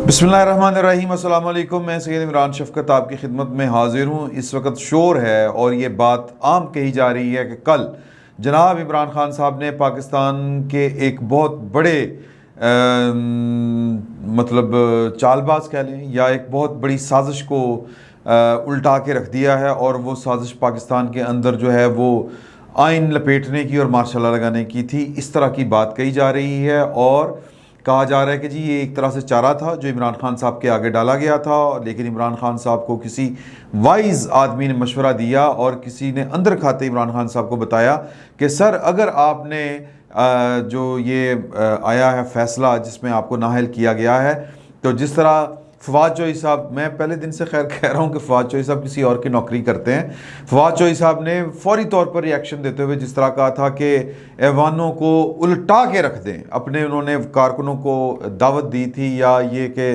बिस्मिल्लाहिर्रहमानिर्रहीम, अस्सलाम वालेकुम। मैं सैयद इमरान शफ़क़त आपकी खिदमत में हाजिर हूँ। इस वक्त शोर है और ये बात आम कही जा रही है कि कल जनाब इमरान खान साहब ने पाकिस्तान के एक बहुत बड़े मतलब चालबाज कह लें या एक बहुत बड़ी साजिश को उल्टा के रख दिया है, और वो साजिश पाकिस्तान के अंदर जो है वो आइन लपेटने की और मार्शल लॉ लगाने की थी। इस तरह की बात कही जा रही है और कहा जा रहा है कि जी ये एक तरह से चारा था जो इमरान खान साहब के आगे डाला गया था, लेकिन इमरान खान साहब को किसी वाइज आदमी ने मशवरा दिया और किसी ने अंदर खाते इमरान खान साहब को बताया कि सर अगर आपने जो ये आया है फैसला जिसमें आपको नाअहल किया गया है, तो जिस तरह फवाद चौधरी साहब, मैं पहले दिन से खैर कह रहा हूँ कि फवाद चौधरी साहब किसी और की नौकरी करते हैं। फवाद चौधरी साहब ने फौरी तौर पर रिएक्शन देते हुए जिस तरह कहा था कि ऐवानों को उल्टा के रख दें, अपने उन्होंने कारकुनों को दावत दी थी या ये कि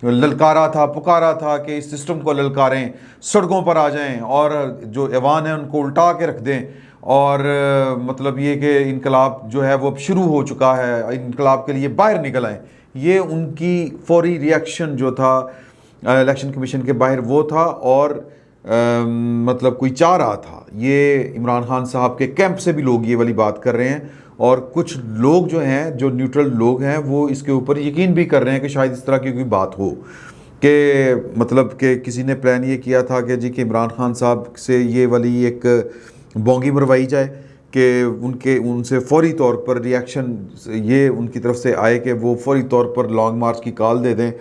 ललकारा था, पुकारा था कि इस सिस्टम को ललकारें, सड़कों पर आ जाएं और जो ऐवान है उनको उल्टा के रख दें, और मतलब ये कि इनकलाब जो है वो अब शुरू हो चुका है, इनकलाब के लिए बाहर निकल आएँ। ये उनकी फौरी रिएक्शन जो था इलेक्शन कमीशन के बाहर वो था, और मतलब कोई चाह रहा था। ये इमरान खान साहब के कैंप से भी लोग ये वाली बात कर रहे हैं, और कुछ लोग जो हैं, जो न्यूट्रल लोग हैं, वो इसके ऊपर यकीन भी कर रहे हैं कि शायद इस तरह की कोई बात हो कि मतलब कि किसी ने प्लान ये किया था कि जी कि इमरान खान साहब से ये वाली एक बोंगी मरवाई जाए कि उनसे फ़ौरी तौर पर रिएक्शन ये उनकी तरफ से आए कि वो फ़ौरी तौर पर लॉन्ग मार्च की कॉल दे दें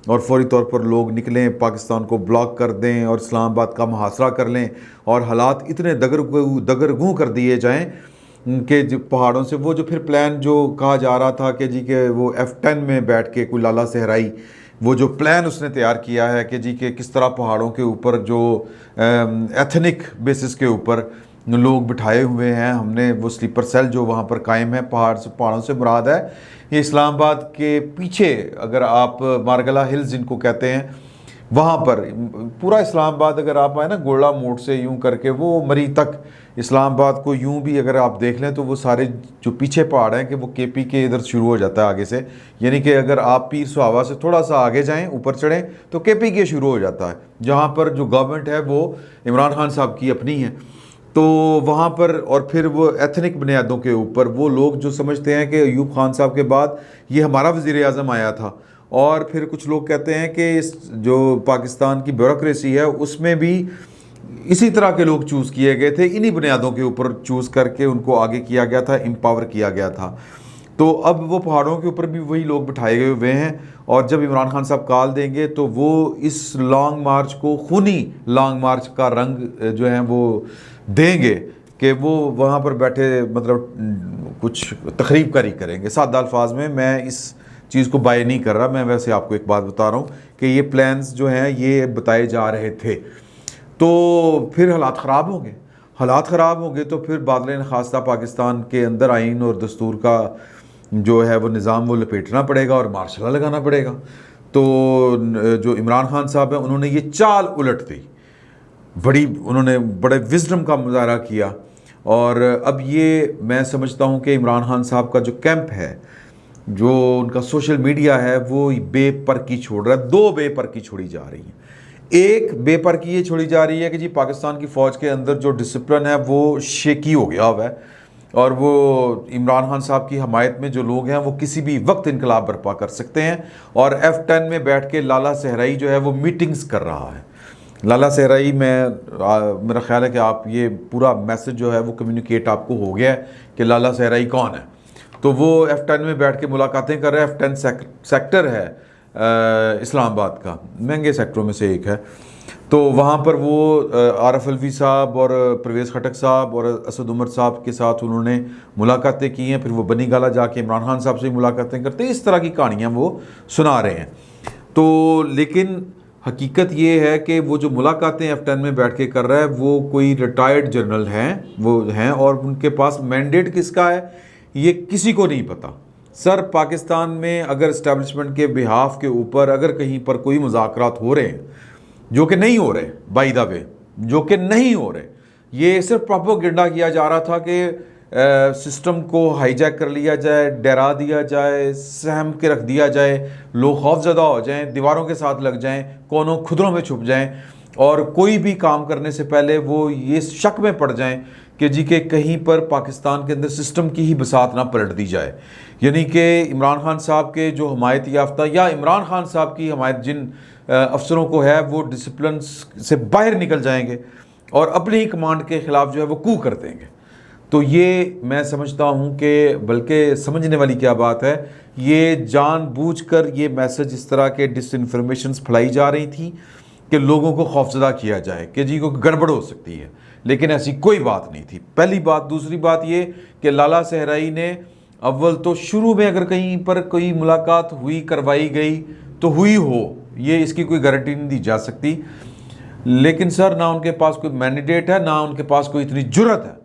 और फ़ौरी तौर पर लोग निकलें, पाकिस्तान को ब्लॉक कर दें और इस्लामाबाद का मुहासरा कर लें, और हालात इतने दगरगूं कर दिए जाएं कि जो पहाड़ों से वो जो फिर प्लान जो कहा जा रहा था कि जी के वो F10 में बैठ के कोई लाला सहराई वो जो प्लान उसने तैयार किया है कि जी के किस तरह पहाड़ों के ऊपर जो एथनिक बेसिस के ऊपर लोग बिठाए हुए हैं, हमने वो स्लीपर सेल जो वहाँ पर कायम है, पहाड़ों से मुराद है ये इस्लामाबाद के पीछे, अगर आप मारगला हिल्स जिनको कहते हैं, वहाँ पर पूरा इस्लामाबाद अगर आप आए ना गोला मोड़ से यूं करके वो मरी तक इस्लामाबाद को यूं भी अगर आप देख लें तो वो सारे जो पीछे पहाड़ हैं कि वो KP के इधर शुरू हो जाता है आगे से, यानी कि अगर आप पीर सुहावा से थोड़ा सा आगे जाएं, ऊपर चढ़ें तो KP के शुरू हो जाता है, जहाँ पर जो गवर्नमेंट है वो इमरान खान साहब की अपनी है। तो वहाँ पर और फिर वो एथनिक बुनियादों के ऊपर वो लोग जो समझते हैं कि अयूब खान साहब के बाद ये हमारा वज़ीर आज़म आया था, और फिर कुछ लोग कहते हैं कि इस जो पाकिस्तान की ब्यूरोक्रेसी है उसमें भी इसी तरह के लोग चूज़ किए गए थे, इन्हीं बुनियादों के ऊपर चूज़ करके उनको आगे किया गया था, एम्पावर किया गया था। तो अब वो पहाड़ों के ऊपर भी वही लोग बिठाए गए हुए हैं, और जब इमरान खान साहब कॉल देंगे तो वो इस लॉन्ग मार्च को खूनी लॉन्ग मार्च का रंग जो है वो देंगे कि वो वहाँ पर बैठे मतलब कुछ तकरीब करी करेंगे। सादा अल्फाज में मैं इस चीज़ को बाय नहीं कर रहा, मैं वैसे आपको एक बात बता रहा हूँ कि ये प्लान्स जो हैं ये बताए जा रहे थे। तो फिर हालात ख़राब होंगे तो फिर बादल खास्ता पाकिस्तान के अंदर आइन और दस्तूर का जो है वो निज़ाम वो लपेटना पड़ेगा और मार्शल लॉ लगाना पड़ेगा। तो जो इमरान खान साहब हैं उन्होंने ये चाल उलट दी, उन्होंने बड़े विजडम का मुजाहरा किया, और अब ये मैं समझता हूँ कि इमरान खान साहब का जो कैंप है, जो उनका सोशल मीडिया है, वो बेपरकी छोड़ रहा है। दो बेपरकी छोड़ी जा रही है। एक बेपरकी ये छोड़ी जा रही है कि जी पाकिस्तान की फ़ौज के अंदर जो डिसिप्लिन है वो शेकी हो गया हुआ है, और वो इमरान खान साहब की हमायत में जो लोग हैं वो किसी भी वक्त इनकलाब बर्पा कर सकते हैं, और F10 में बैठ के लाला सहराई जो है वो मीटिंग्स कर रहा है। लाला सहराई मेरा ख्याल है कि आप ये पूरा मैसेज जो है वो कम्युनिकेट आपको हो गया है कि लाला सहराई कौन है। तो वो F10 में बैठ के मुलाकातें कर रहे हैं। F10 सेक्टर है इस्लामाबाद का, महंगे सेक्टरों में से एक है। तो वहाँ पर वो आरफ अलवी साहब और परवेज़ खटक साहब और असद उमर साहब के साथ उन्होंने मुलाकातें की हैं। फिर वो बनी गाला जाके इमरान खान साहब से मुलाकातें करते हैं। इस तरह की कहानियाँ वो सुना रहे हैं। तो लेकिन हकीकत ये है कि वो जो मुलाकातें F10 में बैठ के कर रहा है वो कोई रिटायर्ड जनरल हैं और उनके पास मैंडेट किसका है ये किसी को नहीं पता। सर पाकिस्तान में अगर इस्टेब्लिशमेंट के बिहाफ के ऊपर अगर कहीं पर कोई मुज़ाकरात हो रहे हैं, जो कि नहीं हो रहे, बाय द वे जो कि नहीं हो रहे, ये सिर्फ प्रोपेगेंडा किया जा रहा था कि सिस्टम को हाईजैक कर लिया जाए, डरा दिया जाए, सहम के रख दिया जाए, लोग खौफजदा हो जाएं, दीवारों के साथ लग जाएं, कोनों खुदरों में छुप जाएं और कोई भी काम करने से पहले वो ये शक में पड़ जाएं कि जी के कहीं पर पाकिस्तान के अंदर सिस्टम की ही बसात ना पलट दी जाए। यानी कि इमरान खान साहब के जो हमायत याफ्ता या इमरान खान साहब की हमायत जिन अफसरों को है वो डिसिप्लिन से बाहर निकल जाएंगे और अपनी ही कमांड के ख़िलाफ़ जो है वो कू कर देंगे। तो ये मैं समझता हूँ कि बल्कि समझने वाली क्या बात है, ये जानबूझकर ये मैसेज इस तरह के डिसइंफॉर्मेशंस फैलाई जा रही थी कि लोगों को खौफजदा किया जाए कि जी को गड़बड़ हो सकती है, लेकिन ऐसी कोई बात नहीं थी। पहली बात। दूसरी बात ये कि लाला सहराई ने अव्वल तो शुरू में अगर कहीं पर कोई मुलाकात हुई, करवाई गई तो हुई हो, ये इसकी कोई गारंटी नहीं दी जा सकती, लेकिन सर ना उनके पास कोई मैंडेट है, ना उनके पास कोई इतनी जुर्रत है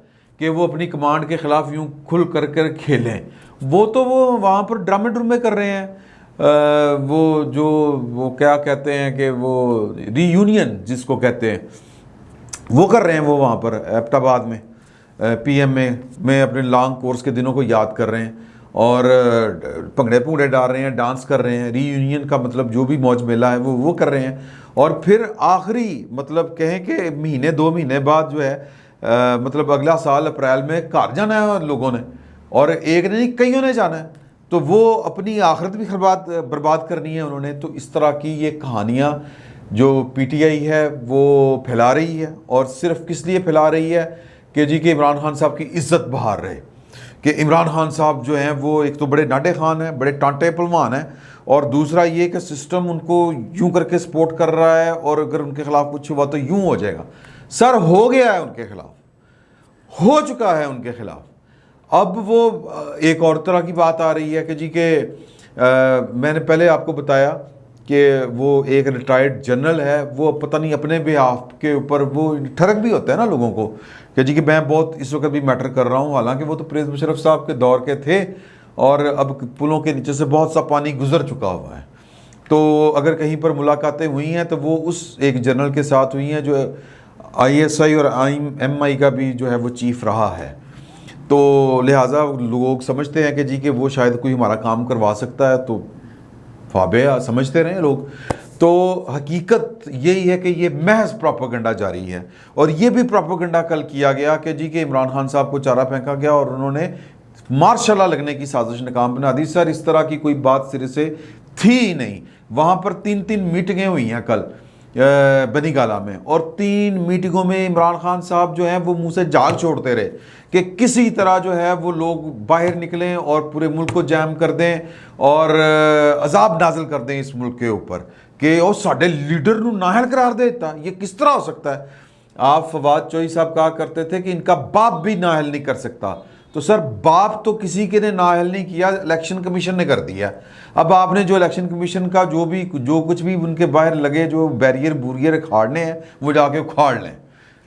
कि वो अपनी कमांड के ख़िलाफ़ यूँ खुल कर खेलें। वो तो वो वहाँ पर ड्रामे ड्रूमे कर रहे हैं, वो क्या कहते हैं कि वो रीयूनियन जिसको कहते हैं वो कर रहे हैं, वो वहाँ पर एबटाबाद में पीएम में अपने लॉन्ग कोर्स के दिनों को याद कर रहे हैं और भंगड़े डाल रहे हैं, डांस कर रहे हैं। रीयूनियन का मतलब जो भी मौज मेला है वो कर रहे हैं और फिर आखिरी मतलब कहें कि महीने 2 महीने बाद जो है मतलब अगला साल अप्रैल में घर जाना है लोगों ने, और एक ने नहीं कईयों ने जाना है, तो वो अपनी आखिरत भी बर्बाद करनी है उन्होंने। तो इस तरह की ये कहानियाँ जो पीटीआई है वो फैला रही है, और सिर्फ किस लिए फैला रही है कि जी के इमरान खान साहब की इज्जत बहार रहे, कि इमरान खान साहब जो हैं वो एक तो बड़े नाटे खान हैं, बड़े टांटे पहलवान हैं, और दूसरा ये कि सिस्टम उनको यूं करके सपोर्ट कर रहा है और अगर उनके खिलाफ कुछ हुआ तो यूं हो जाएगा। सर हो गया है उनके खिलाफ, हो चुका है उनके खिलाफ। अब वो एक और तरह की बात आ रही है कि जी के मैंने पहले आपको बताया कि वो एक रिटायर्ड जनरल है, वो पता नहीं अपने बिहाफ के ऊपर वो ठरक भी होता है ना लोगों को कि जी कि मैं बहुत इस वक्त भी मैटर कर रहा हूँ, हालांकि वो तो परवेज़ मुशर्रफ साहब के दौर के थे और अब पुलों के नीचे से बहुत सा पानी गुजर चुका हुआ है। तो अगर कहीं पर मुलाकातें हुई हैं तो वो उस एक जनरल के साथ हुई हैं जो ISI और MI का भी जो है वो चीफ रहा है। तो लिहाजा लोग समझते हैं कि जी कि वो शायद कोई हमारा काम करवा सकता है, तो फाबे समझते रहे लोग। तो हकीकत यही है कि ये महज प्रोपेगेंडा जारी है, और ये भी प्रोपेगेंडा कल किया गया कि जी के इमरान खान साहब को चारा फेंका गया और उन्होंने मार्शल लगने की साजिश नाकाम बना दी। सर इस तरह की कोई बात सिरे से थी ही नहीं। वहाँ पर 3-3 मीटिंगें हुई हैं कल बनीगाला में, और 3 मीटिंगों में इमरान खान साहब जो हैं वो मुंह से जाल छोड़ते रहे कि किसी तरह जो है वो लोग बाहर निकलें और पूरे मुल्क को जैम कर दें और अजाब नाजिल कर दें इस मुल्क के ऊपर कि ओ साडे लीडर नू नाहल करार देता। ये किस तरह हो सकता है? आप फवाद चौधरी साहब कहा करते थे कि इनका बाप भी नाहल नहीं कर सकता। तो सर बाप तो किसी के ने नाहल नहीं किया, इलेक्शन कमीशन ने कर दिया। अब आपने जो इलेक्शन कमीशन का जो कुछ भी उनके बाहर लगे जो बैरियर खाड़ने हैं वो जाके उखाड़ लें,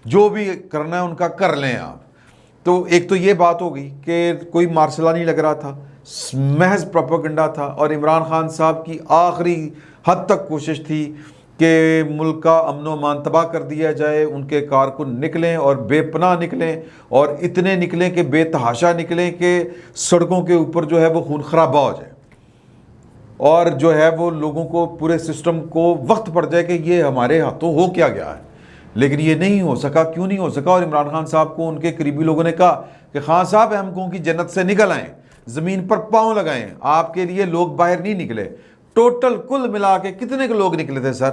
जो भी करना है उनका कर लें आप। तो एक तो ये बात हो गई कि कोई मार्शला नहीं लग रहा था, महज प्रोपेगेंडा था, और इमरान खान साहब की आखिरी हद तक कोशिश थी कि मुल्क का अमन व अमान तबाह कर दिया जाए, उनके कारकुन निकलें और बेपनाह निकलें, और इतने निकलें कि बेतहाशा निकलें कि सड़कों के ऊपर जो है वो खून खराबा हो जाए, और जो है वो लोगों को पूरे सिस्टम को वक्त पड़ जाए कि ये हमारे हाथों हो क्या गया है। लेकिन ये नहीं हो सका। क्यों नहीं हो सका? और इमरान खान साहब को उनके करीबी लोगों ने कहा कि खान साहब हमको की जन्नत से निकल आएँ, ज़मीन पर पाँव लगाएं, आपके लिए लोग बाहर नहीं निकले। टोटल कुल मिला के कितने के लोग निकले थे सर?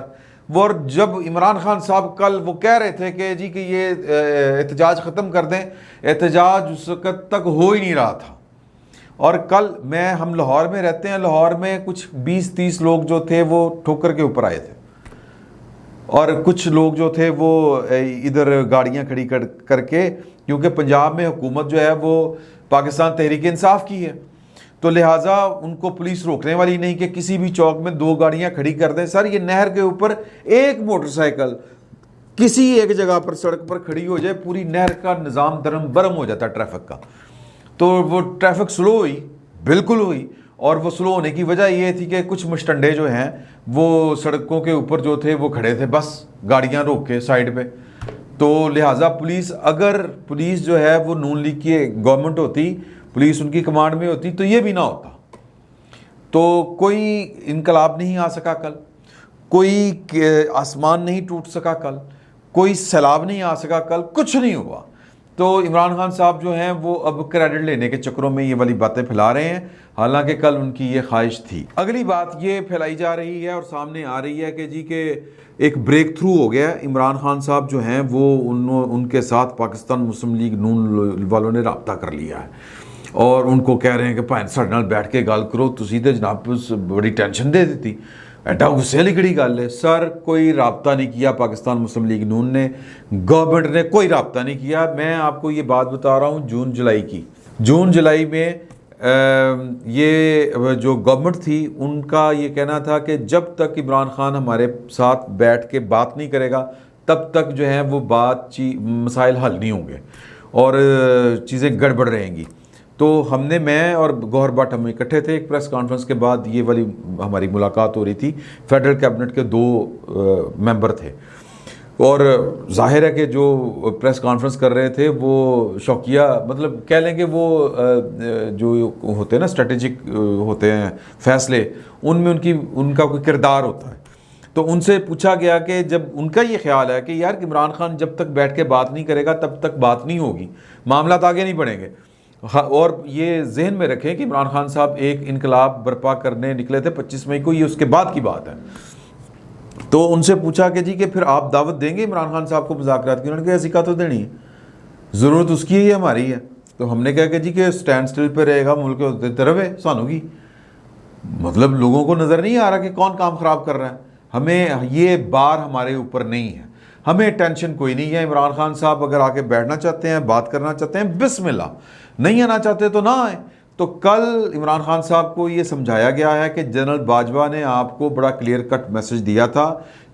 वो और जब इमरान खान साहब कल वो कह रहे थे कि जी कि ये एहतजाज ख़त्म कर दें, एहतजाज उस वक़्त तक हो ही नहीं रहा था। और कल हम लाहौर में रहते हैं, लाहौर में कुछ 20-30 लोग जो थे वो ठोकर के ऊपर आए थे, और कुछ लोग जो थे वो इधर गाड़ियां खड़ी करके, क्योंकि पंजाब में हुकूमत जो है वो पाकिस्तान तहरीक इंसाफ की है, तो लिहाजा उनको पुलिस रोकने वाली नहीं कि किसी भी चौक में 2 गाड़ियां खड़ी कर दें। सर ये नहर के ऊपर एक मोटरसाइकिल किसी एक जगह पर सड़क पर खड़ी हो जाए, पूरी नहर का निज़ाम दरम बरम हो जाता है ट्रैफिक का। तो वो ट्रैफिक स्लो हुई, बिल्कुल हुई, और वो स्लो होने की वजह ये थी कि कुछ मुस्टंडे जो हैं वो सड़कों के ऊपर जो थे वो खड़े थे बस गाड़ियां रोक के साइड पे। तो लिहाजा अगर पुलिस जो है वो नून लीग की गवर्नमेंट होती, पुलिस उनकी कमांड में होती, तो ये भी ना होता। तो कोई इनकलाब नहीं आ सका कल, कोई आसमान नहीं टूट सका कल, कोई सैलाब नहीं आ सका कल, कुछ नहीं हुआ। तो इमरान खान साहब जो हैं वो अब क्रेडिट लेने के चक्करों में ये वाली बातें फैला रहे हैं, हालांकि कल उनकी ये ख्वाहिश थी। अगली बात ये फैलाई जा रही है और सामने आ रही है कि जी के एक ब्रेक थ्रू हो गया। इमरान खान साहब जो हैं वो उनके साथ पाकिस्तान मुस्लिम लीग नून वालों ने रब्ता कर लिया है और उनको कह रहे हैं कि भाई साडे नाल बैठ के गल करो, तुसीं ते जनाब बड़ी टेंशन दे दी। एडा गुस्से वाली कड़ी गल है सर, कोई रब्ता नहीं किया पाकिस्तान मुस्लिम लीग नून ने, गवर्नमेंट ने कोई रब्ता नहीं किया। मैं आपको ये बात बता रहा हूँ जून जुलाई की। जून जुलाई में ये जो गवर्नमेंट थी उनका ये कहना था कि जब तक इमरान खान हमारे साथ बैठ के बात नहीं करेगा तब तक जो है वो मसाइल हल नहीं होंगे और चीज़ें गड़बड़ रहेंगी। तो मैं और गौहर भट्ट हम इकट्ठे थे एक प्रेस कॉन्फ्रेंस के बाद, ये वाली हमारी मुलाकात हो रही थी। फेडरल कैबिनेट के 2 मेंबर थे और जाहिर है कि जो प्रेस कॉन्फ्रेंस कर रहे थे वो शौकिया, मतलब कह लें कि वो जो होते हैं ना स्ट्रेटेजिक होते हैं फैसले, उनमें उनका कोई किरदार होता है। तो उनसे पूछा गया कि जब उनका ये ख्याल है कि यार इमरान खान जब तक बैठ के बात नहीं करेगा तब तक बात नहीं होगी, मामला आगे नहीं बढ़ेंगे। हाँ, और ये जहन में रखें कि इमरान खान साहब एक इनकलाब बर्पा करने निकले थे 25 मई को, ये उसके बाद की बात है। तो उनसे पूछा कि जी कि फिर आप दावत देंगे इमरान खान साहब को मुज़ाकरात की? उन्होंने कहा ऐसी का तो देनी है, ज़रूरत उसकी ही हमारी है। तो हमने कहा कि जी कि स्टैंड स्टिल पे रहेगा मुल्क होते रहे सानू की, मतलब लोगों को नज़र नहीं आ रहा कि कौन काम ख़राब कर रहा है। हमें ये बार हमारे ऊपर नहीं है, हमें टेंशन कोई नहीं है। इमरान खान साहब अगर आके बैठना चाहते हैं, बात करना चाहते हैं, बिस्मिल्लाह, नहीं आना चाहते तो ना आए। तो कल इमरान खान साहब को ये समझाया गया है कि जनरल बाजवा ने आपको बड़ा क्लियर कट मैसेज दिया था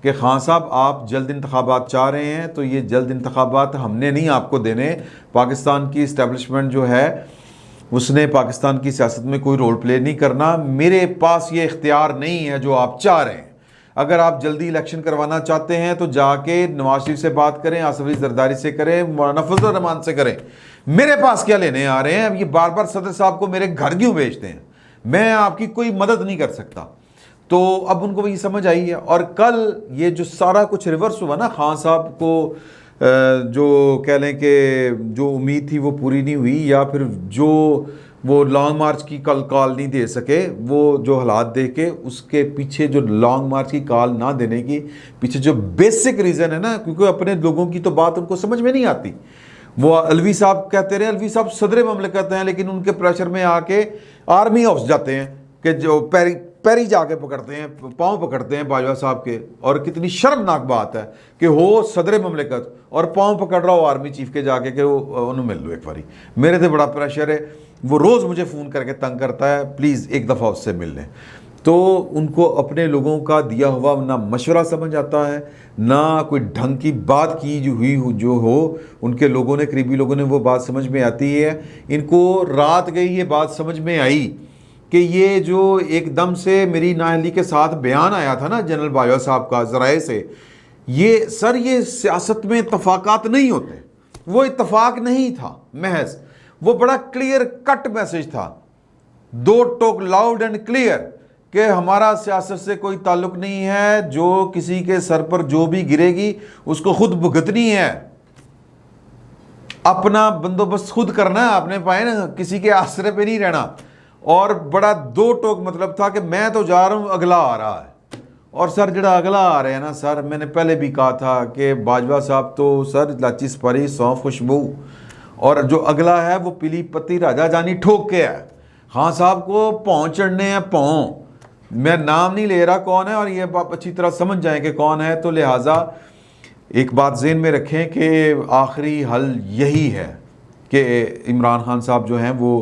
कि खान साहब आप जल्द इंतखाबात चाह रहे हैं तो ये जल्द इंतखाबात हमने नहीं आपको देने। पाकिस्तान की इस्टेब्लिशमेंट जो है उसने पाकिस्तान की सियासत में कोई रोल प्ले नहीं करना, मेरे पास ये इख्तियार नहीं है जो आप चाह रहे हैं। अगर आप जल्दी इलेक्शन करवाना चाहते हैं तो जाके नवाज शरीफ से बात करें, आसिफ अली जरदारी से करें, मौलाना फजल रहमान से करें, मेरे पास क्या लेने आ रहे हैं? अब ये बार बार सदर साहब को मेरे घर क्यों भेजते हैं? मैं आपकी कोई मदद नहीं कर सकता। तो अब उनको ये समझ आई है। और कल ये जो सारा कुछ रिवर्स हुआ ना, खान साहब को जो कह लें कि जो उम्मीद थी वो पूरी नहीं हुई, या फिर जो वो लॉन्ग मार्च की कॉल नहीं दे सके, वो जो हालात देख के उसके पीछे जो लॉन्ग मार्च की कॉल ना देने की पीछे जो बेसिक रीज़न है ना, क्योंकि अपने लोगों की तो बात उनको समझ में नहीं आती। वो अलवी साहब कहते रहे, अलवी साहब सदर ममलिकत हैं, लेकिन उनके प्रेशर में आके आर्मी हाउस जाते हैं कि जो पैरी जाके पकड़ते हैं, पाँव पकड़ते हैं बाजवा साहब के। और कितनी शर्मनाक बात है कि हो सदर ममलिकत और पाँव पकड़ रहा हो आर्मी चीफ के जाके कि वो उन्हें मिल लो एक बारी। मेरे से बड़ा प्रेशर है, वो रोज़ मुझे फ़ोन करके तंग करता है, प्लीज़ एक दफ़ा उससे मिल लें। तो उनको अपने लोगों का दिया हुआ ना मशवरा समझ आता है, ना कोई ढंग की बात की जो हो उनके लोगों ने, करीबी लोगों ने वो बात समझ में आती है। इनको रात गई ये बात समझ में आई कि ये जो एकदम से मेरी नाअहली के साथ बयान आया था ना जनरल बाजवा साहब का ज़राए से, ये सर ये सियासत में इत्तफाकात नहीं होते, वो इत्तफाक नहीं था महज, वो बड़ा क्लियर कट मैसेज था, 2 टोक लाउड एंड क्लियर कि हमारा सियासत से कोई ताल्लुक नहीं है, जो किसी के सर पर जो भी गिरेगी उसको खुद भुगतनी है, अपना बंदोबस्त खुद करना है, आपने पाए ना, किसी के आसरे पे नहीं रहना। और बड़ा 2 टोक मतलब था कि मैं तो जा रहा हूं, अगला आ रहा है। और सर जड़ा अगला आ रहे हैं ना सर, मैंने पहले भी कहा था कि बाजवा साहब तो सर लाची सपारी सौंफ खुशबू, और जो अगला है वो पीली पत्ती राजा जानी ठोक के है। खान साहब को पाँव चढ़ने हैं, पाँव, मैं नाम नहीं ले रहा कौन है, और ये आप अच्छी तरह समझ जाएं कि कौन है। तो लिहाजा एक बात ज़हन में रखें कि आखिरी हल यही है कि इमरान खान साहब जो हैं वो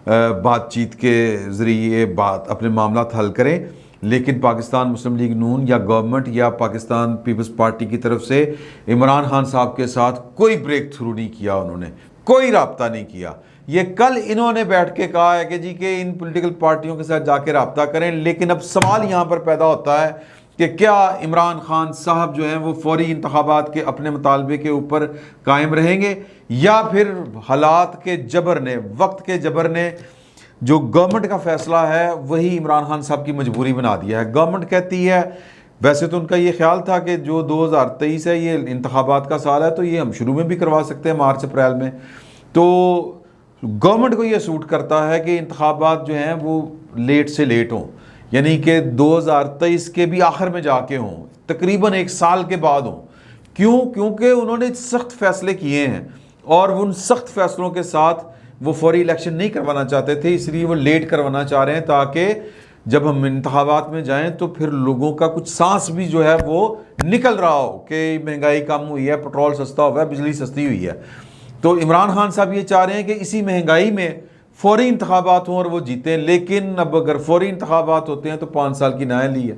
बातचीत के ज़रिए बात अपने मामला हल करें, लेकिन पाकिस्तान मुस्लिम लीग नून या गवर्नमेंट या पाकिस्तान पीपल्स पार्टी की तरफ से इमरान खान साहब के साथ कोई ब्रेक थ्रू नहीं किया, उन्होंने कोई राब्ता नहीं किया। ये कल इन्होंने बैठ के कहा है कि जी के इन पॉलिटिकल पार्टियों के साथ जाके राब्ता करें, लेकिन अब सवाल यहाँ पर पैदा होता है कि क्या इमरान खान साहब जो हैं वो फौरी इंतखाबात के अपने मुतालबे के ऊपर कायम रहेंगे, या फिर हालात के जबर ने, वक्त के जबर ने, जो गवर्नमेंट का फैसला है वही इमरान खान साहब की मजबूरी बना दिया है। गवर्नमेंट कहती है, वैसे तो उनका ये ख्याल था कि जो 2023 है ये इंतखाबात का साल है, तो ये हम शुरू में भी करवा सकते हैं, मार्च अप्रैल में। तो गवर्नमेंट को ये सूट करता है कि इंतखाबात जो हैं वो लेट से लेट हों, यानी कि 2023 के भी आखिर में जाके हों, तकरीबन एक साल के बाद हों। क्यों? क्योंकि उन्होंने सख्त फैसले किए हैं और उन सख्त फैसलों के साथ वो फौरी इलेक्शन नहीं करवाना चाहते थे, इसलिए वो लेट करवाना चाह रहे हैं, ताकि जब हम इंतखाबात में जाएं तो फिर लोगों का कुछ सांस भी जो है वो निकल रहा हो कि महंगाई कम हुई है, पेट्रोल सस्ता हुआ है, बिजली सस्ती हुई है। तो इमरान खान साहब ये चाह रहे हैं कि इसी महंगाई में फौरी इंतखाबात हों और वो जीतें। लेकिन अब अगर फौरी इंतखाबात होते हैं तो 5 साल की नायल ली है,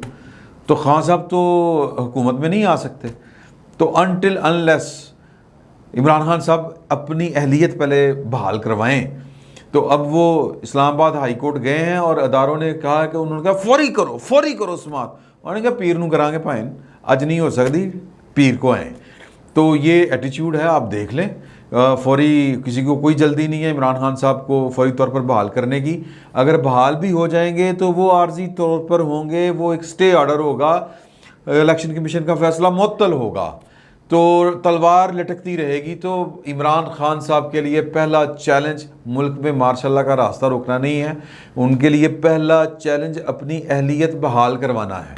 तो खान साहब तो हुकूमत में नहीं आ सकते। तो अनटिल अनलेस इमरान खान साहब अपनी अहलियत पहले बहाल करवाएं। तो अब वो इस्लामाबाद हाई कोर्ट गए हैं और अदारों ने कहा कि उन्होंने कहा फौरी करो समात। उन्होंने कहा पीर नूं करांगे भाएं, अज नहीं हो सकती, पीर को आए। तो ये एटीट्यूड है, आप देख लें। फौरी किसी को कोई जल्दी नहीं है इमरान खान साहब को फौरी तौर पर बहाल करने की। अगर बहाल भी हो जाएंगे तो वो आर्जी तौर पर होंगे, वो एक स्टे ऑर्डर होगा, इलेक्शन कमीशन का फैसला मुअत्तल होगा, तो तलवार लटकती रहेगी। तो इमरान खान साहब के लिए पहला चैलेंज मुल्क में मार्शल लॉ का रास्ता रोकना नहीं है, उनके लिए पहला चैलेंज अपनी अहलियत बहाल करवाना है।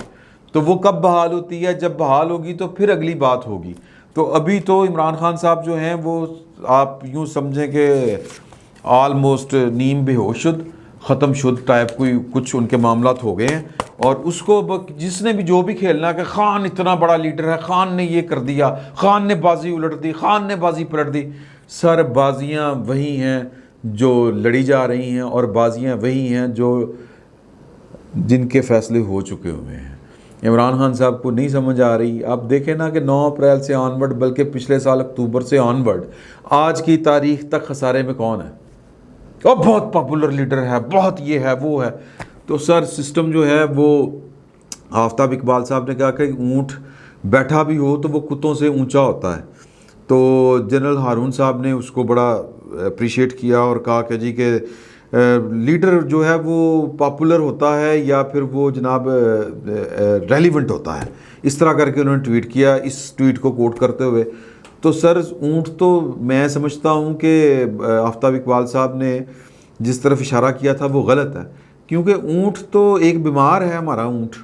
तो वो कब बहाल होती है? जब बहाल होगी तो फिर अगली बात होगी। तो अभी तो इमरान खान साहब जो हैं वो आप यूँ समझें कि आलमोस्ट नीम बेहोशुद ख़त्म शुद्ध टाइप कोई कुछ उनके मामलात हो गए हैं। और उसको जिसने भी जो भी खेलना कि खान इतना बड़ा लीडर है, खान ने ये कर दिया, खान ने बाजी उलट दी, खान ने बाजी पलट दी। सर बाजियाँ वही हैं जो लड़ी जा रही हैं और बाजियाँ वही हैं जो जिनके फैसले हो चुके हुए हैं। इमरान खान साहब को नहीं समझ आ रही। आप देखें ना कि 9 अप्रैल से ऑनवर्ड, बल्कि पिछले साल अक्टूबर से ऑनवर्ड आज की तारीख तक खसारे में कौन है? और बहुत पॉपुलर लीडर है, बहुत ये है वो है। तो सर सिस्टम जो है वो, आफ्ताब इकबाल साहब ने कहा कि ऊँट बैठा भी हो तो वो कुत्तों से ऊंचा होता है। तो जनरल हारून साहब ने उसको बड़ा अप्रिशिएट किया और कहा कि जी के लीडर जो है वो पॉपुलर होता है या फिर वो जनाब रेलिवेंट होता है। इस तरह करके उन्होंने ट्वीट किया, इस ट्वीट को कोट करते हुए। तो सर ऊँट तो मैं समझता हूँ कि आफ्ताब इकबाल साहब ने जिस तरफ इशारा किया था वो गलत है, क्योंकि ऊँट तो एक बीमार है हमारा ऊँट,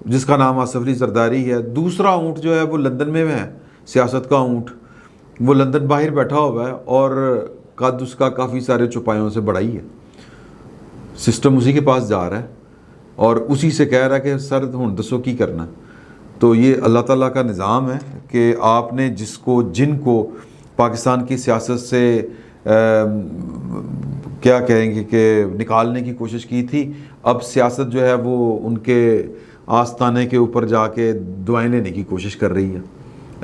जिसका नाम आसिफ अली जरदारी है। दूसरा ऊँट जो है वो लंदन में है, सियासत का ऊँट, वो लंदन बाहर बैठा हुआ है और कद उसका काफ़ी सारे चौपायों से बड़ा ही है। सिस्टम उसी के पास जा रहा है और उसी से कह रहा है कि सर हुण दसो की करना। तो ये अल्लाह ताला का निज़ाम है कि आपने जिनको पाकिस्तान की सियासत से क्या कहेंगे कि निकालने की कोशिश की थी, अब सियासत जो है वो उनके आस्ताने के ऊपर जाके दुआएं लेने की कोशिश कर रही है,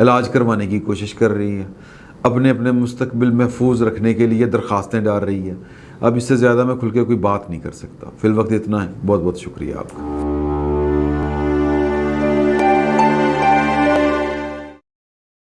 इलाज करवाने की कोशिश कर रही है, अपने अपने मुस्तकबिल महफूज रखने के लिए दरख्वास्तें डाल रही है। अब इससे ज़्यादा मैं खुल के कोई बात नहीं कर सकता। फिल वक्त इतना है। बहुत बहुत शुक्रिया आपका।